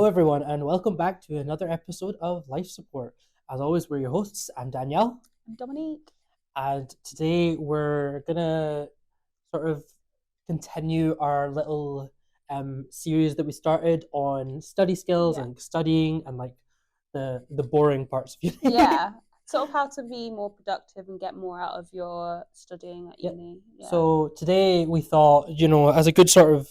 Hello, everyone, and welcome back to another episode of Life Support. As always, we're your hosts. I'm Danielle, I'm Dominique. and today we're gonna sort of continue our little series that we started on study skills and studying and like the boring parts of uni. Yeah, sort of how to be more productive and get more out of your studying at uni. Yeah. So today we thought, as a good sort of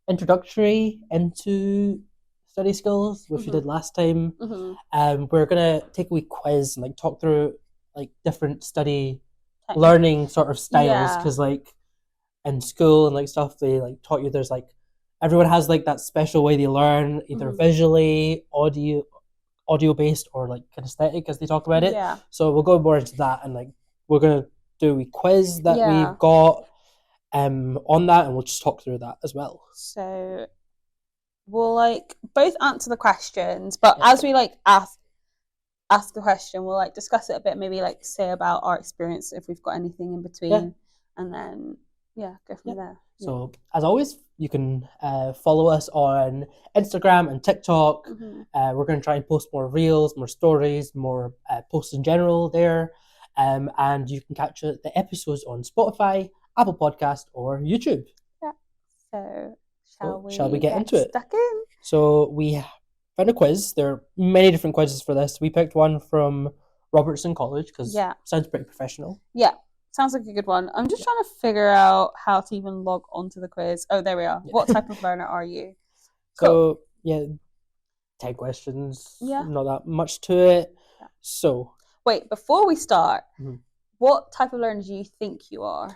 introductory into study skills, which we did last time, we're gonna take a wee quiz and like talk through like different study learning sort of styles, because like in school and like stuff they like taught you there's like everyone has like that special way they learn, either visually, audio based, or like kinesthetic as they talk about it. Yeah. So we'll go more into that, and like we're gonna do a wee quiz that we've got on that, and we'll just talk through that as well. So we'll like both answer the questions, but as we like ask the question, we'll like discuss it a bit, maybe like say about our experience if we've got anything in between, and then go from there. So as always, you can follow us on Instagram and TikTok. We're going to try and post more reels, more stories, more posts in general there, and you can catch the episodes on Spotify, Apple Podcast, or YouTube. Yeah. So shall we get into it? Stuck in? So we found a quiz. There are many different quizzes for this. We picked one from Robertson College because it sounds pretty professional. Yeah, sounds like a good one. I'm just trying to figure out how to even log onto the quiz. Oh, there we are. What type of learner are you? Cool. So, 10 questions. Yeah. Not that much to it. Yeah. So. Wait, before we start, what type of learner do you think you are?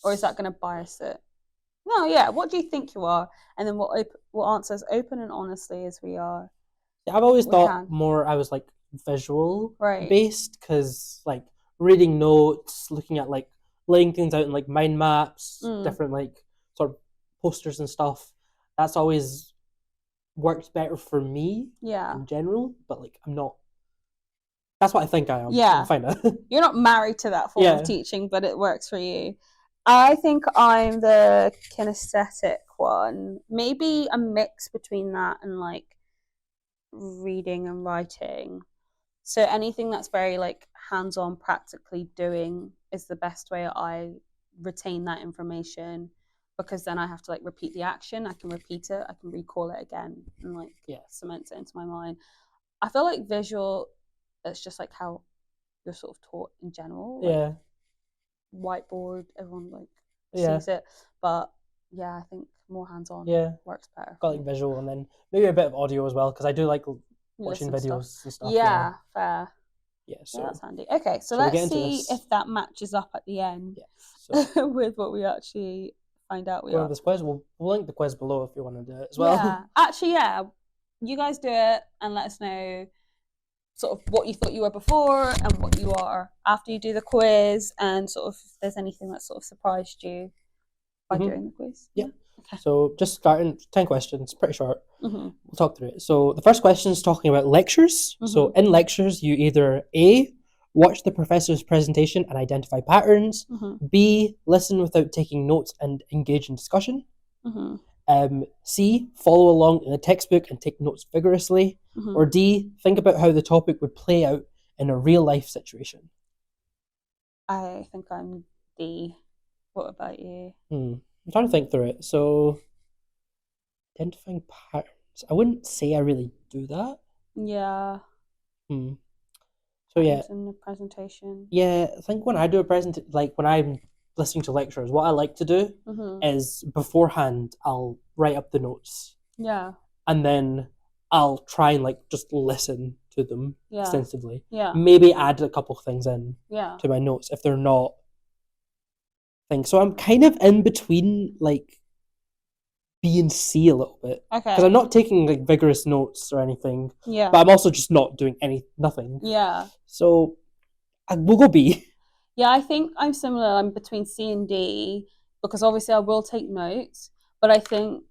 Or is that going to bias it? No, yeah. What do you think you are? And then we'll answer as open and honestly as we are. Yeah, I've always thought more I was like visual based, because like reading notes, looking at like laying things out in like mind maps, different like sort of posters and stuff. That's always worked better for me in general, but like I'm not. That's what I think I am. Yeah. Find out. You're not married to that form of teaching, but it works for you. I think I'm the kinesthetic one. Maybe a mix between that and like reading and writing. So anything that's very like hands-on, practically doing is the best way I retain that information, because then I have to like repeat the action. I can repeat it. I can recall it again and like cement it into my mind. I feel like visual, it's just like how you're sort of taught in general. Like, whiteboard, everyone like sees it, but I think more hands-on works better. Got like visual and then maybe a bit of audio as well, because I do like watching videos and stuff. Yeah, fair. Yeah, so that's handy. Okay, so let's see if that matches up at the end with what we actually find out. Go on this quiz. We'll link the quiz below if you want to do it as well. Yeah, actually, you guys do it and let us know sort of what you thought you were before and what you are after you do the quiz, and sort of if there's anything that sort of surprised you by doing the quiz. Yeah. Okay. So just starting, 10 questions, pretty short. We'll talk through it. So the first question is talking about lectures. So in lectures, you either A, watch the professor's presentation and identify patterns, B, listen without taking notes and engage in discussion, C, follow along in the textbook and take notes vigorously, or D, think about how the topic would play out in a real life situation. I think I'm D. What about you? I'm trying to think through it. So identifying patterns. I wouldn't say I really do that. Yeah. So in the presentation. Yeah, I think when I do a presentation, like when I'm listening to lectures, what I like to do is beforehand I'll write up the notes. Yeah. And then I'll try and like just listen to them extensively. Yeah. Maybe add a couple things in to my notes if they're not things. So I'm kind of in between like B and C a little bit. Okay. Because I'm not taking like vigorous notes or anything. Yeah. But I'm also just not doing nothing. Yeah. So we'll go B. Yeah, I think I'm similar. I'm between C and D, because obviously I will take notes, but I think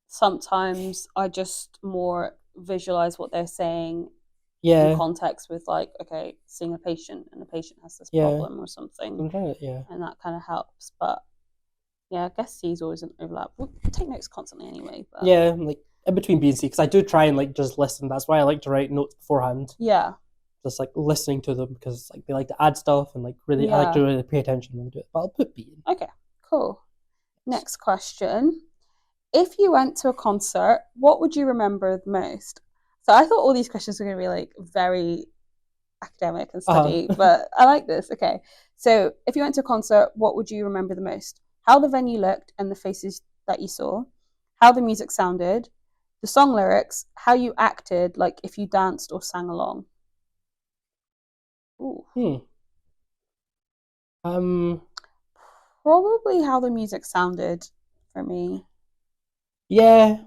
sometimes I just more visualize what they're saying in context with like, okay, seeing a patient and the patient has this problem or something. And that kind of helps. But I guess C is always an overlap. We take notes constantly anyway. But... Yeah, like in between B and C because I do try and like just listen. That's why I like to write notes beforehand. Yeah. Just like listening to them because like they like to add stuff and like really I like to really pay attention when they do it. But I'll put B in. Okay, cool. Next question. If you went to a concert, what would you remember the most? So I thought all these questions were going to be like very academic and study, but I like this. Okay. So if you went to a concert, what would you remember the most? How the venue looked and the faces that you saw, how the music sounded, the song lyrics, how you acted, like if you danced or sang along. Ooh. Probably how the music sounded for me. Yeah,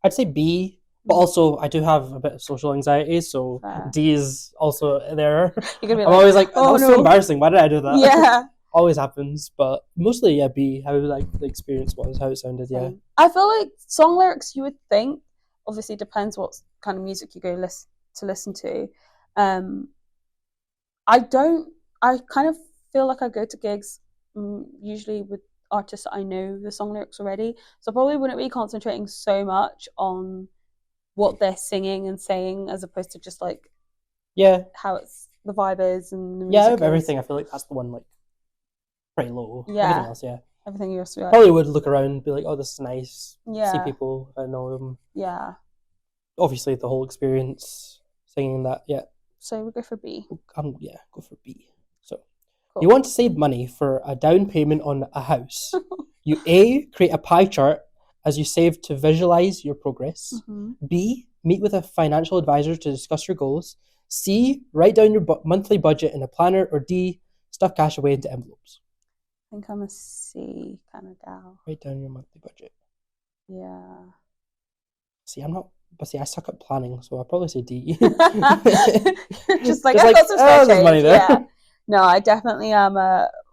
I'd say B, but also I do have a bit of social anxiety, so D is also there. You're gonna be I'm always like, oh, that was so embarrassing. Why did I do that? Yeah. Always happens, but mostly yeah, B. How like the experience was, how it sounded. Yeah. I feel like song lyrics. You would think, obviously, depends what kind of music you go listen to. I don't. I kind of feel like I go to gigs usually with artists that I know the song lyrics already, so I probably wouldn't be concentrating so much on what they're singing and saying as opposed to just like how it's the vibe is and the music of everything. I feel like that's the one like pretty low. Yeah. Everything else, yeah. Everything else, yeah. Probably would look around and be like, oh, this is nice. Yeah. See people, I know them. Yeah. Obviously, the whole experience, singing that, yeah. So we go for B. Yeah, go for B. So, you want to save money for a down payment on a house. You A, create a pie chart as you save to visualize your progress. B, meet with a financial advisor to discuss your goals. C, write down your monthly budget in a planner. Or D, stuff cash away into envelopes. I think I'm a C kind of gal. Write down your monthly budget. Yeah. See, I'm not, but see, I suck at planning, so I'll probably say D. just like, I've got some spare change. Money there. Yeah. No, I definitely am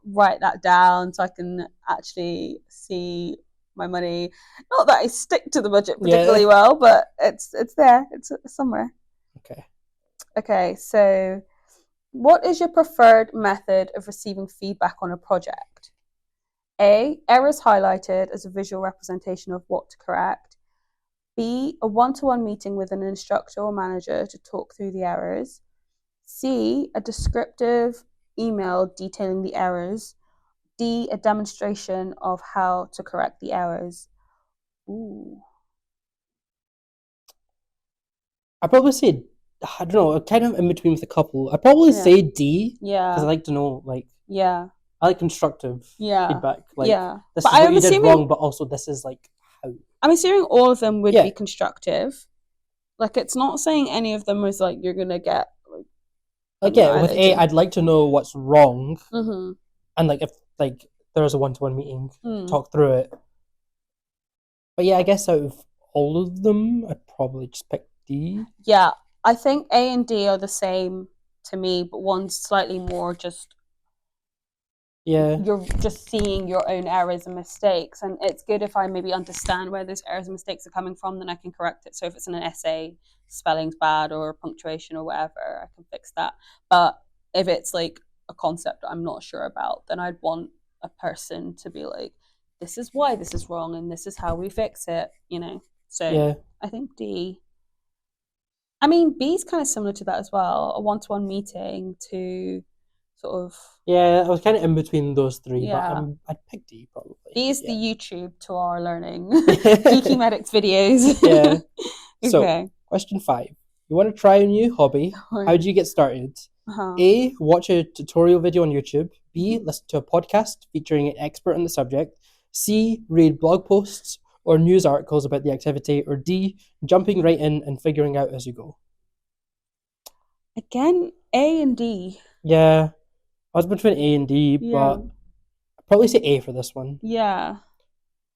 write that down so I can actually see my money. Not that I stick to the budget particularly well, but it's there. It's somewhere. Okay, so what is your preferred method of receiving feedback on a project? A, errors highlighted as a visual representation of what to correct. B, a one-to-one meeting with an instructor or manager to talk through the errors. C, a descriptive email detailing the errors. D, a demonstration of how to correct the errors. Ooh. I'd probably say, I don't know, kind of in between with a couple. I'd probably say D. Yeah. Because I like to know, like, I like constructive feedback. Like, this is what you did wrong, but also this is like how. I'm assuming all of them would be constructive. Like, it's not saying any of them was like, you're going to get. Like, with A, I'd like to know what's wrong. And, like, if, like, there's a one-to-one meeting, talk through it. But yeah, I guess out of all of them, I'd probably just pick D. Yeah, I think A and D are the same to me, but one's slightly more just. Yeah. You're just seeing your own errors and mistakes, and it's good if I maybe understand where those errors and mistakes are coming from, then I can correct it. So if it's in an essay, spelling's bad or punctuation or whatever, I can fix that. But if it's like a concept I'm not sure about, then I'd want a person to be like, this is why this is wrong and this is how we fix it, you know. So I think D. I mean, B's kind of similar to that as well, a one-to-one meeting to sort of. Yeah, I was kind of in between those three, but I'd pick D probably. D is the YouTube to our learning. Geeky Medics videos. Yeah. So, question 5. You want to try a new hobby? How do you get started? A, watch a tutorial video on YouTube. B, listen to a podcast featuring an expert on the subject. C, read blog posts or news articles about the activity. Or D, jumping right in and figuring out as you go. Again, A and D. Yeah. I was between A and D, but I'd probably say A for this one. Yeah.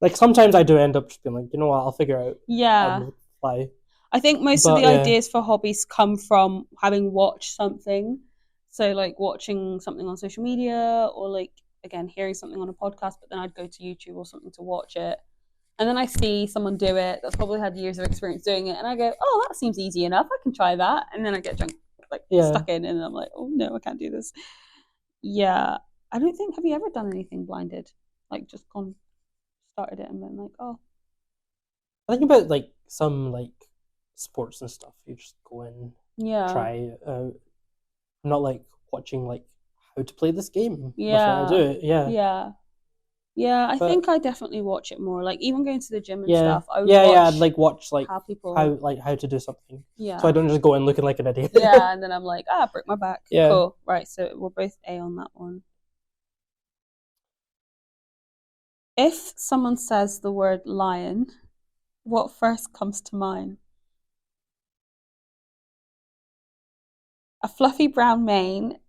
Like, sometimes I do end up just being like, you know what, I'll figure out. Yeah. Fly. I think most of the ideas for hobbies come from having watched something. So, like, watching something on social media or, like, again, hearing something on a podcast, but then I'd go to YouTube or something to watch it. And then I see someone do it that's probably had years of experience doing it. And I go, oh, that seems easy enough. I can try that. And then I get stuck in and I'm like, oh, no, I can't do this. Yeah. I don't think, have you ever done anything blinded? Like, just started it and been like, oh. I think about like some like sports and stuff. You just go in, Yeah. try. Not like watching like how to play this game. Yeah. Before I do it. Yeah. Yeah. Yeah, I But- think I definitely watch it more. Like even going to the gym and Yeah. stuff, I would Yeah, watch I'd like watch like how people. how to do something. Yeah. So I don't just go in looking like an idiot. Yeah, and then I'm like, broke my back. Yeah. Cool. Right, so we're both A on that one. If someone says the word lion, what first comes to mind? A fluffy brown mane,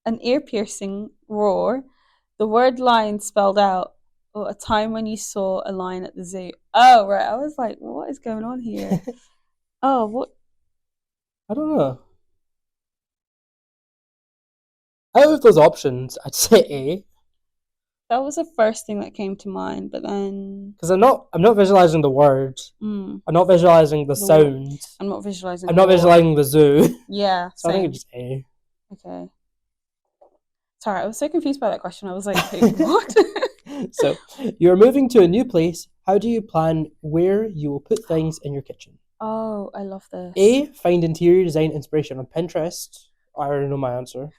an ear-piercing roar, the word lion spelled out, or a time when you saw a lion at the zoo. Oh, right. I was like, what is going on here? Oh, what? I don't know. Out of those options, I'd say A. That was the first thing that came to mind, but then Because I'm not visualizing the word. I'm not visualizing the sound. I'm not visualizing. I'm not visualizing the zoo. Yeah. So I think it's just A. Okay. Sorry, I was so confused by that question. I was like, what? So, you're moving to a new place. How do you plan where you will put things in your kitchen? Oh, I love this. A. Find interior design inspiration on Pinterest. I already know my answer.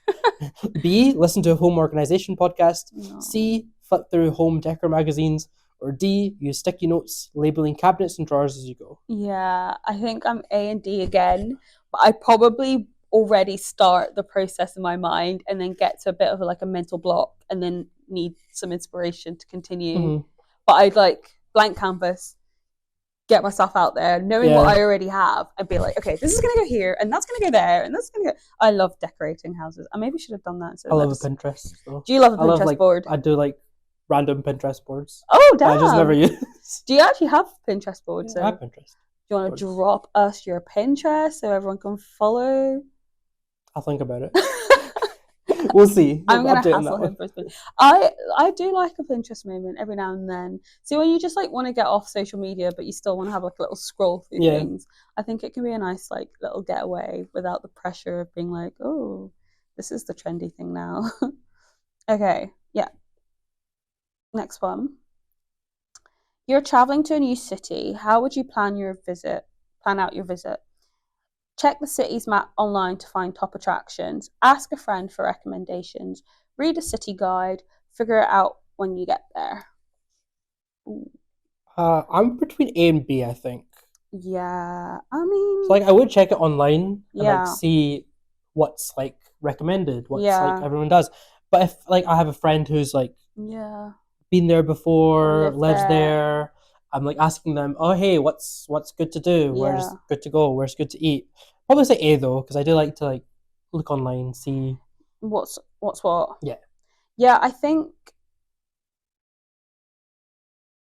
B. Listen to a home organization podcast. No. C. Flip through home decor magazines. Or D. Use sticky notes, labeling cabinets and drawers as you go. Yeah, I think I'm A and D again. But I probably already start the process in my mind and then get to a bit of a mental block and then need some inspiration to continue. Mm-hmm. But I'd like blank canvas, get myself out there, knowing what I already have, and be like, okay, this is going to go here, and that's going to go there, and that's going to go. I love decorating houses. I maybe should have done that. I love a Pinterest. Though. Do you love a Pinterest board? I do like random Pinterest boards. Oh, damn. I just never use. Do you actually have Pinterest boards? Yeah, I have Pinterest. Do you want to drop us your Pinterest so everyone can follow? I'll think about it. We'll see. I'm going to hassle him for his Pinterest. I do like a Pinterest moment every now and then. See, when you just want to get off social media, but you still want to have a little scroll through things, I think it can be a nice little getaway without the pressure of being like, oh, this is the trendy thing now. Okay, yeah. Next one. You're traveling to a new city. How would you plan out your visit? Check the city's map online to find top attractions. Ask a friend for recommendations. Read a city guide. Figure it out when you get there. I'm between A and B, I think. Yeah, I mean... So, I would check it online and see what's recommended, what's everyone does. But if I have a friend who's been there before, lives there, I'm asking them, oh hey, what's good to do? Where's good to go? Where's good to eat? Probably say A though, because I do like to look online, see what's what. Yeah, I think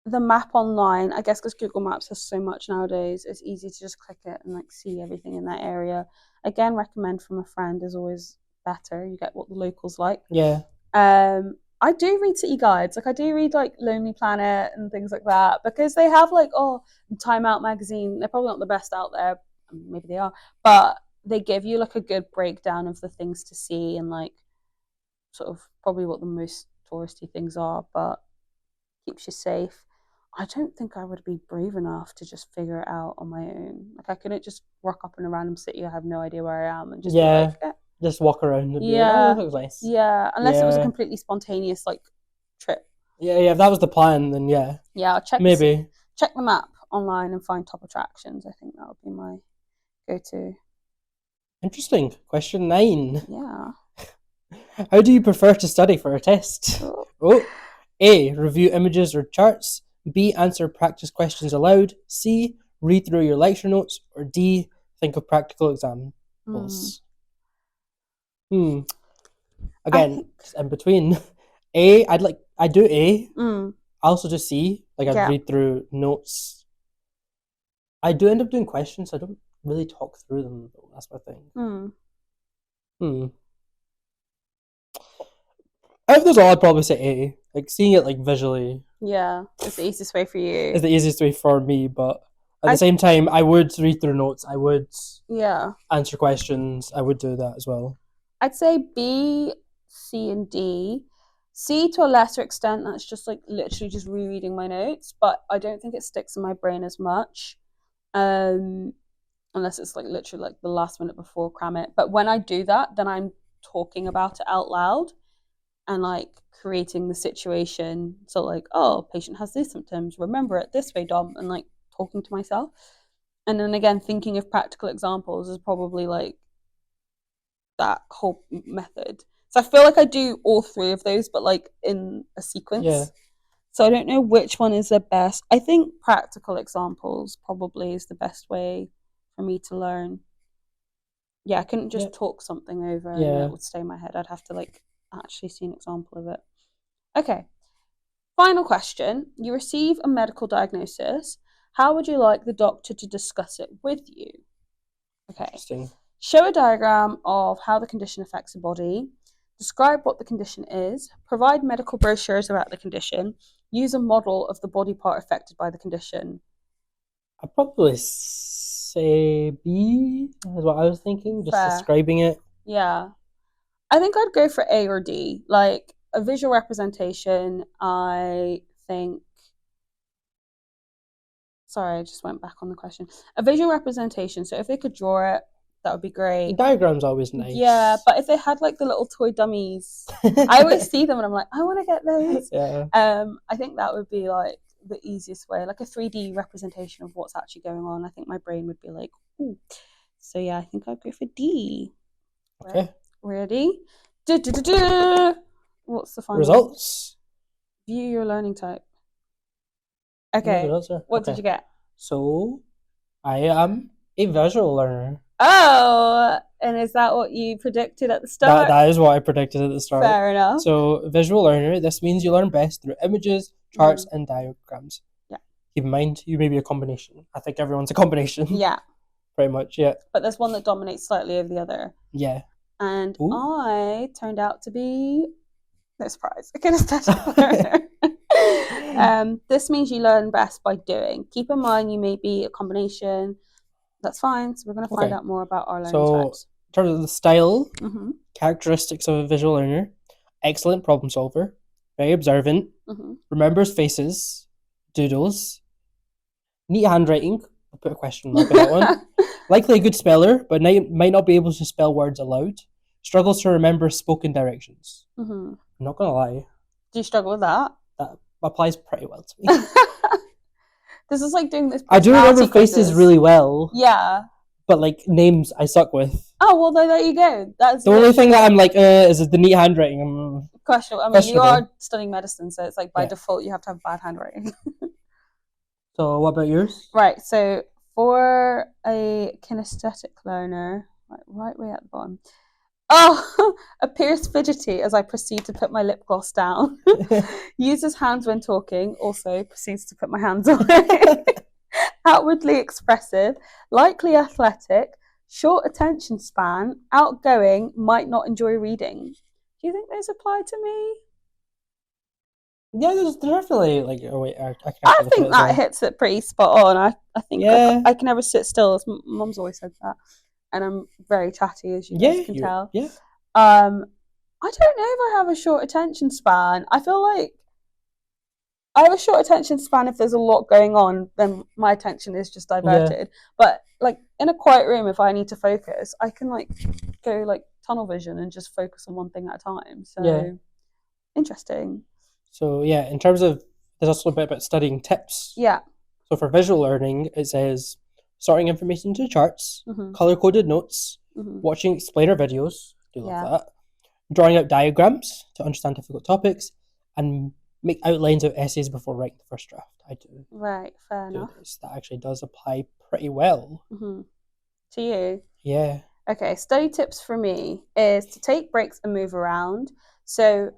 the map online, I guess because Google Maps has so much nowadays, it's easy to just click it and see everything in that area. Again, recommend from a friend is always better. You get what the locals like. Yeah. I do read city guides. I do read Lonely Planet and things like that because they have Time Out magazine. They're probably not the best out there. Maybe they are, but they give you a good breakdown of the things to see and sort of probably what the most touristy things are, but keeps you safe. I don't think I would be brave enough to just figure it out on my own. I couldn't just rock up in a random city. I have no idea where I am and just just walk around and be that looks nice. Yeah, unless it was a completely spontaneous trip. Yeah, if that was the plan, then yeah. Yeah, I'll check check the map online and find top attractions. I think that would be my go-to. Interesting. Question 9. Yeah. How do you prefer to study for a test? A. Review images or charts. B. Answer practice questions aloud. C. Read through your lecture notes. Or D. Think of practical examples. Again, in between. A. I do A. I also do C. I read through notes. I do end up doing questions. I don't really talk through them though. That's my thing. Out of those all, I'd probably say A. Seeing it visually. Yeah, it's the easiest way for you. It's the easiest way for me, but at the same time, I would read through notes. I would answer questions. I would do that as well. I'd say B, C, and D. C, to a lesser extent, that's just like literally just rereading my notes, but I don't think it sticks in my brain as much, unless it's like literally like the last minute before cram it. But when I do that, then I'm talking about it out loud and like creating the situation. So like, oh, patient has these symptoms, remember it this way, Dom, and like talking to myself. And then again, thinking of practical examples is probably like that whole method. So I feel like I do all three of those, but like in a sequence. Yeah. So I don't know which one is the best. I think practical examples probably is the best way for me to learn. Yeah, I couldn't just talk something over and it would stay in my head. I'd have to like actually see an example of it. Okay. Final question. You receive a medical diagnosis. How would you like the doctor to discuss it with you? Okay. Interesting. Show a diagram of how the condition affects the body. Describe what the condition is. Provide medical brochures about the condition. Use a model of the body part affected by the condition. I'd probably say B is what I was thinking, just Fair. describing it. Yeah. I think I'd go for A or D. Like a visual representation, I think. Sorry, I just went back on the question. A visual representation. So if they could draw it, that would be great. The diagram's always nice. Yeah, but if they had like the little toy dummies, I always see them and I'm like, I want to get those. Yeah. I think that would be like the easiest way, like a 3D representation of what's actually going on. I think my brain would be like, ooh. So yeah, I think I'd go for D. Okay. Ready? What's the final results? View your learning type. Okay. What did you get? So, I am a visual learner. Oh, and is that what you predicted at the start? That is what I predicted at the start. Fair enough. So, visual learner, this means you learn best through images, charts, and diagrams. Yeah. Keep in mind, you may be a combination. I think everyone's a combination. Yeah. Pretty much, yeah. But there's one that dominates slightly over the other. Yeah. And I turned out to be, no surprise, a kinesthetic learner. This means you learn best by doing. Keep in mind you may be a combination. That's fine. So we're going to find out more about our learning types. In terms of the style, characteristics of a visual learner: excellent problem solver, very observant, remembers faces, doodles, neat handwriting. I'll put a question mark on that one. Likely a good speller, but might not be able to spell words aloud. Struggles to remember spoken directions. I'm not going to lie. Do you struggle with that? That applies pretty well to me. This is like doing this. I do remember faces really well. Yeah. But like names, I suck with. Oh well, there you go. That's the only thing that I'm like is the neat handwriting. Questionable. I mean, you are studying medicine, so it's like by default you have to have bad handwriting. So, what about yours? Right. So, for a kinesthetic learner, right way at the bottom. Oh, appears fidgety as I proceed to put my lip gloss down. Uses hands when talking, also proceeds to put my hands away. Outwardly expressive, likely athletic, short attention span, outgoing, might not enjoy reading. Do you think those apply to me? Yeah, there's definitely like. Oh wait, I think that hits it pretty spot on. I think I can never sit still. Mum's always said that. And I'm very chatty, as you guys can tell. Yeah. I don't know if I have a short attention span. I feel like I have a short attention span if there's a lot going on, then my attention is just diverted. But like in a quiet room, if I need to focus, I can like go like tunnel vision and just focus on one thing at a time. So interesting. So yeah, in terms of, there's also a bit about studying tips. Yeah. So for visual learning, it says sorting information into charts, color-coded notes, watching explainer videos, do love that, drawing out diagrams to understand difficult topics, and make outlines of essays before writing the first draft. I do. Right, fair enough. That actually does apply pretty well. To you? Yeah. Okay, study tips for me is to take breaks and move around. So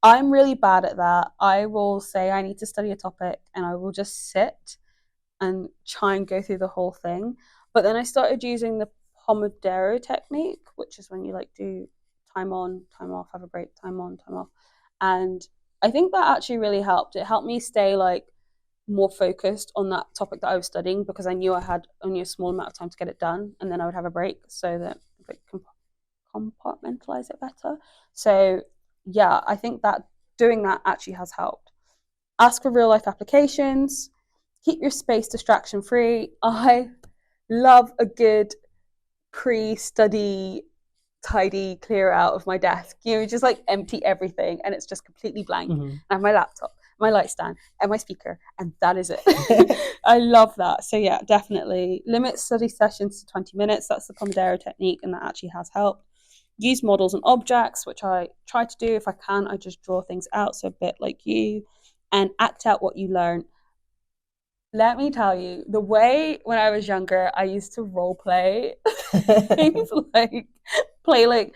I'm really bad at that. I will say I need to study a topic and I will just sit and try and go through the whole thing. But then I started using the Pomodoro technique, which is when you like do time on, time off, have a break, time on, time off. And I think that actually really helped. It helped me stay like more focused on that topic that I was studying because I knew I had only a small amount of time to get it done, and then I would have a break so that I could compartmentalize it better. So yeah, I think that doing that actually has helped. Ask for real life applications. Keep your space distraction free. I love a good pre-study tidy clear out of my desk, just like empty everything and it's just completely blank. I have my laptop, my light stand, and my speaker, and that is it. I love that. So yeah, definitely limit study sessions to 20 minutes. That's the Pomodoro technique, and that actually has helped. Use models and objects, which I try to do. If I can, I just draw things out, so a bit like you, and act out what you learn. Let me tell you, the way when I was younger, I used to role play things, like play like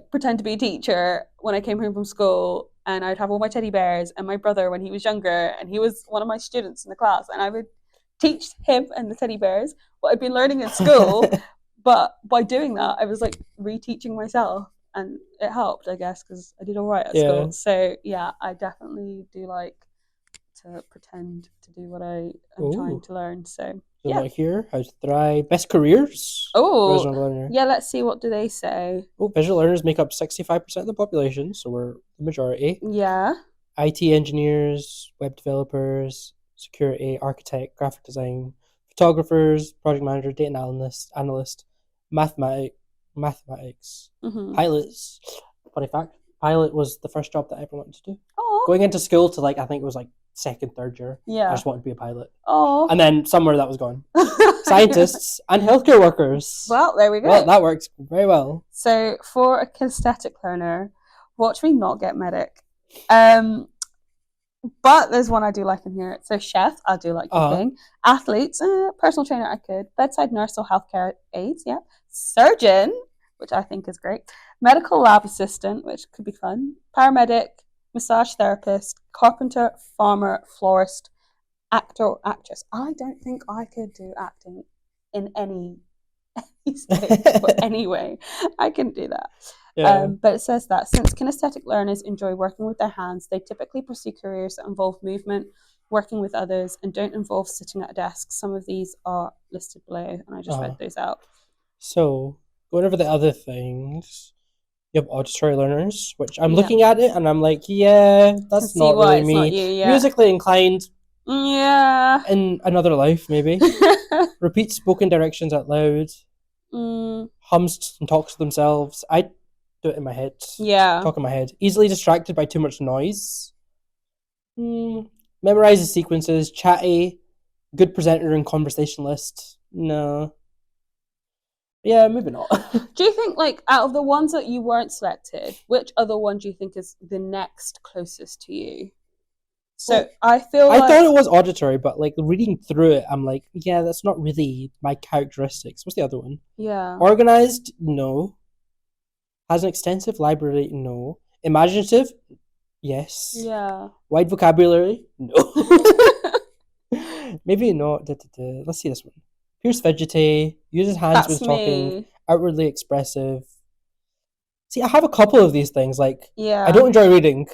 pretend to be a teacher when I came home from school, and I'd have all my teddy bears and my brother when he was younger, and he was one of my students in the class, and I would teach him and the teddy bears what I'd been learning in school. But by doing that, I was like reteaching myself, and it helped, I guess, because I did all right at school. So yeah, I definitely do like to pretend to do what I am trying to learn. So yeah. Right here, how to thrive. Best careers. Oh, yeah. Let's see, what do they say? Oh, visual learners make up 65% of the population, so we're the majority. Yeah. IT engineers, web developers, security, architect, graphic design, photographers, project manager, data analyst, mathematics, pilots. Funny fact, pilot was the first job that I ever wanted to do. Oh. Going into school to I think it was second, third year. Yeah. I just wanted to be a pilot. Oh. And then somewhere that was gone. Scientists and healthcare workers. Well, there we go. Well, that works very well. So for a kinesthetic learner, watch me not get medic. But there's one I do like in here. So chef, I do like cooking. Athletes, personal trainer, I could. Bedside nurse or healthcare aides, yeah. Surgeon, which I think is great. Medical lab assistant, which could be fun. Paramedic, massage therapist, carpenter, farmer, florist, actor or actress. I don't think I could do acting in any stage, but anyway, I can do that. Yeah. But it says that since kinesthetic learners enjoy working with their hands, they typically pursue careers that involve movement, working with others, and don't involve sitting at a desk. Some of these are listed below, and I just read those out. So, going over the other things, you have auditory learners, which I'm looking at it, and I'm like, yeah, that's not really me. Not you, musically inclined. Yeah. In another life, maybe. Repeat spoken directions out loud. Hums and talks to themselves. I do it in my head. Yeah. Talk in my head. Easily distracted by too much noise. Memorizes sequences. Chatty. Good presenter and conversationalist. No. Yeah, maybe not. Do you think, out of the ones that you weren't selected, which other one do you think is the next closest to you? So I thought it was auditory, but reading through it, I'm like, yeah, that's not really my characteristics. What's the other one? Yeah. Organized? No. Has an extensive library? No. Imaginative? Yes. Yeah. Wide vocabulary? No. Maybe not. Let's see this one. Here's vegetae. Uses hands when talking. Outwardly expressive. See, I have a couple of these things. I don't enjoy reading.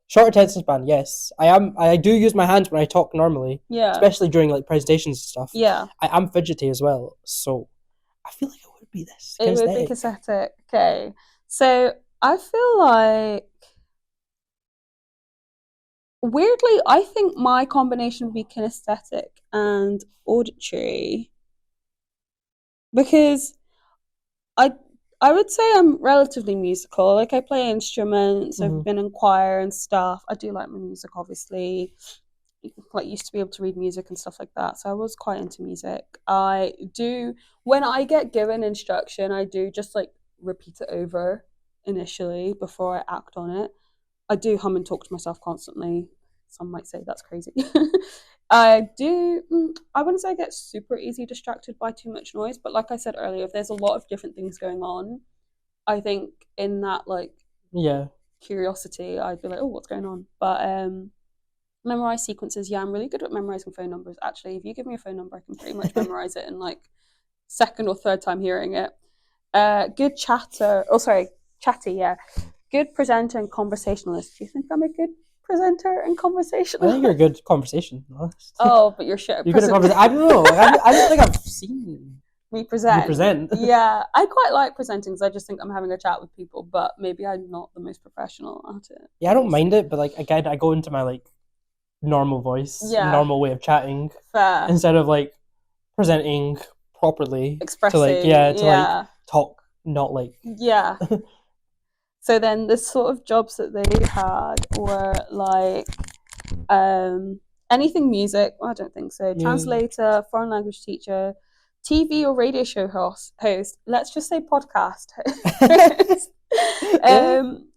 Short attention span, yes. I do use my hands when I talk normally. Yeah. Especially during presentations and stuff. Yeah. I am fidgety as well, so I feel like it would be this. It would be kinesthetic. Okay. So I feel like weirdly, I think my combination would be kinesthetic and auditory. Because I would say I'm relatively musical. I play instruments. I've been in choir and stuff. I do like my music, obviously. Used to be able to read music and stuff like that. So I was quite into music. I do, when I get given instruction, I do just repeat it over initially before I act on it. I do hum and talk to myself constantly. Some might say that's crazy. I wouldn't say I get super easy distracted by too much noise, but like I said earlier, if there's a lot of different things going on, I think in that curiosity, I'd be like, oh, what's going on? But memorize sequences, I'm really good at memorizing phone numbers. Actually, if you give me a phone number, I can pretty much memorize it in second or third time hearing it. Good chatty, yeah. Good presenter and conversationalist. Do you think I'm a good presenter and conversationalist? I think you're a good conversationalist. Oh, but you're shit. You're good at conversation. I don't know. I don't think I've seen me present. You present. Yeah, I quite like presenting because I just think I'm having a chat with people, but maybe I'm not the most professional at it. Yeah, I don't mind it, but like again, I go into my like normal voice, normal way of chatting, instead of like presenting properly, expressing, like talk, not like So then the sort of jobs that they had were like anything music. Well, I don't think so. Translator, foreign language teacher, TV or radio show host. Let's just say podcast host.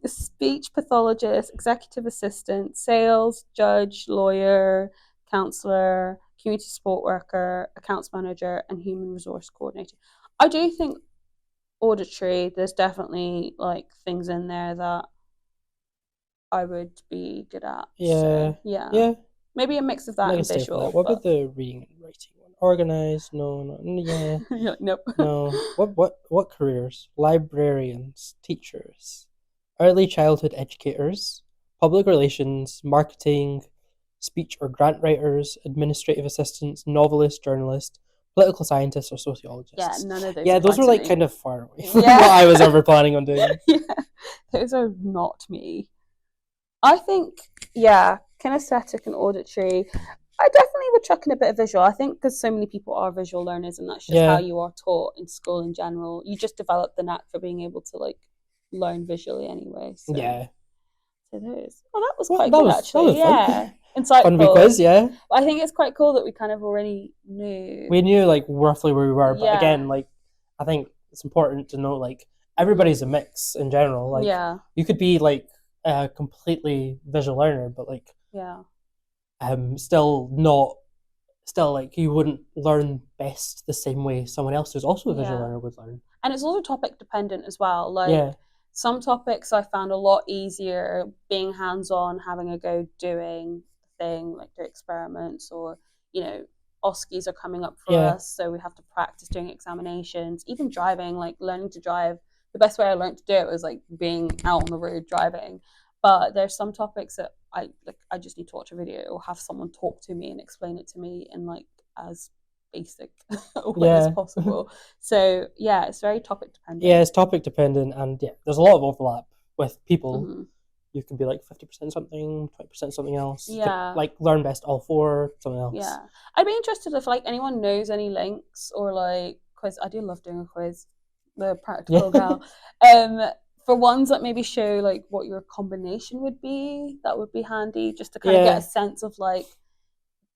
Speech pathologist, executive assistant, sales, judge, lawyer, counselor, community support worker, accounts manager, and human resource coordinator. I do think auditory, there's definitely like things in there that I would be good at. Yeah. So, yeah. Maybe a mix of that and visual. That. What about the reading and writing one? Organized? No. Yeah. Nope. No. What careers? Librarians, teachers, early childhood educators, public relations, marketing, speech or grant writers, administrative assistants, novelists, journalists, political scientists, or sociologists. Yeah, none of those. Yeah, those were like kind of far away from what I was ever planning on doing. Yeah, those are not me. I think, kinesthetic and auditory. I definitely would chuck in a bit of visual. I think because so many people are visual learners, and that's just how you are taught in school in general. You just develop the knack for being able to like learn visually anyway. So. Yeah. So those. Oh, that was quite good actually. Yeah. Insightful. Fun quiz, yeah. I think it's quite cool that we kind of already knew. We knew like roughly where we were, but again, like I think it's important to know like everybody's a mix in general. Like you could be like a completely visual learner, but like still like you wouldn't learn best the same way someone else who's also a visual learner would learn. And it's also topic dependent as well. Like some topics I found a lot easier being hands-on, having a go doing the thing, like do experiments, or OSCEs are coming up for us, so we have to practice doing examinations. Even driving, like learning to drive, the best way I learned to do it was like being out on the road driving. But there's some topics that I just need to watch a video or have someone talk to me and explain it to me in like as basic a way as possible. So it's very topic dependent. Yeah, it's topic dependent, and there's a lot of overlap with people. Mm-hmm. You can be like 50% something, 20% something else. Yeah, like learn best all four, something else. Yeah, I'd be interested if like anyone knows any links or like quiz. I do love doing a quiz, the practical gal. For ones that maybe show like what your combination would be, that would be handy just to kind of get a sense of like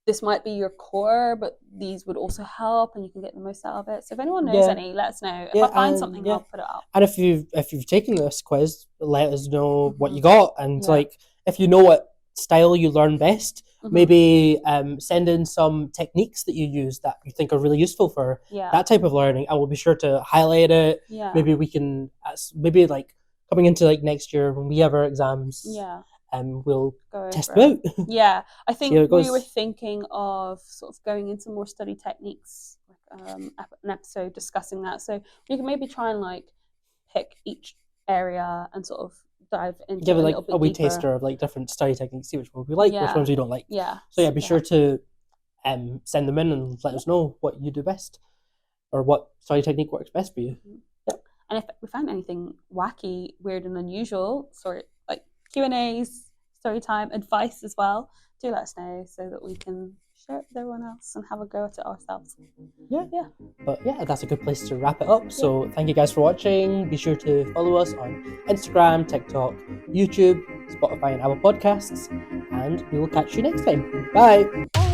this might be your core, but these would also help, and you can get the most out of it. So if anyone knows any, let us know. If I find something, I'll put it up. And if you've taken this quiz, let us know what you got, and like if you know what style you learn best, maybe send in some techniques that you use that you think are really useful for that type of learning, and we'll be sure to highlight it. Yeah. Maybe we can, maybe like coming into like next year when we have our exams. Yeah. We'll test them out. Yeah, I think we were thinking of sort of going into more study techniques, like an episode discussing that. So we can maybe try and like pick each area and sort of dive into give it like a wee taster of like different study techniques, see which ones we like, which ones we don't like. Yeah. So be sure to send them in and let us know what you do best or what study technique works best for you. Yep. And if we find anything wacky, weird, and unusual, sort like Q&As, story time, advice as well, do let us know so that we can share it with everyone else and have a go at it ourselves. Yeah. But that's a good place to wrap it up. So thank you guys for watching. Be sure to follow us on Instagram, TikTok, YouTube, Spotify, and Apple Podcasts. And we will catch you next time. Bye.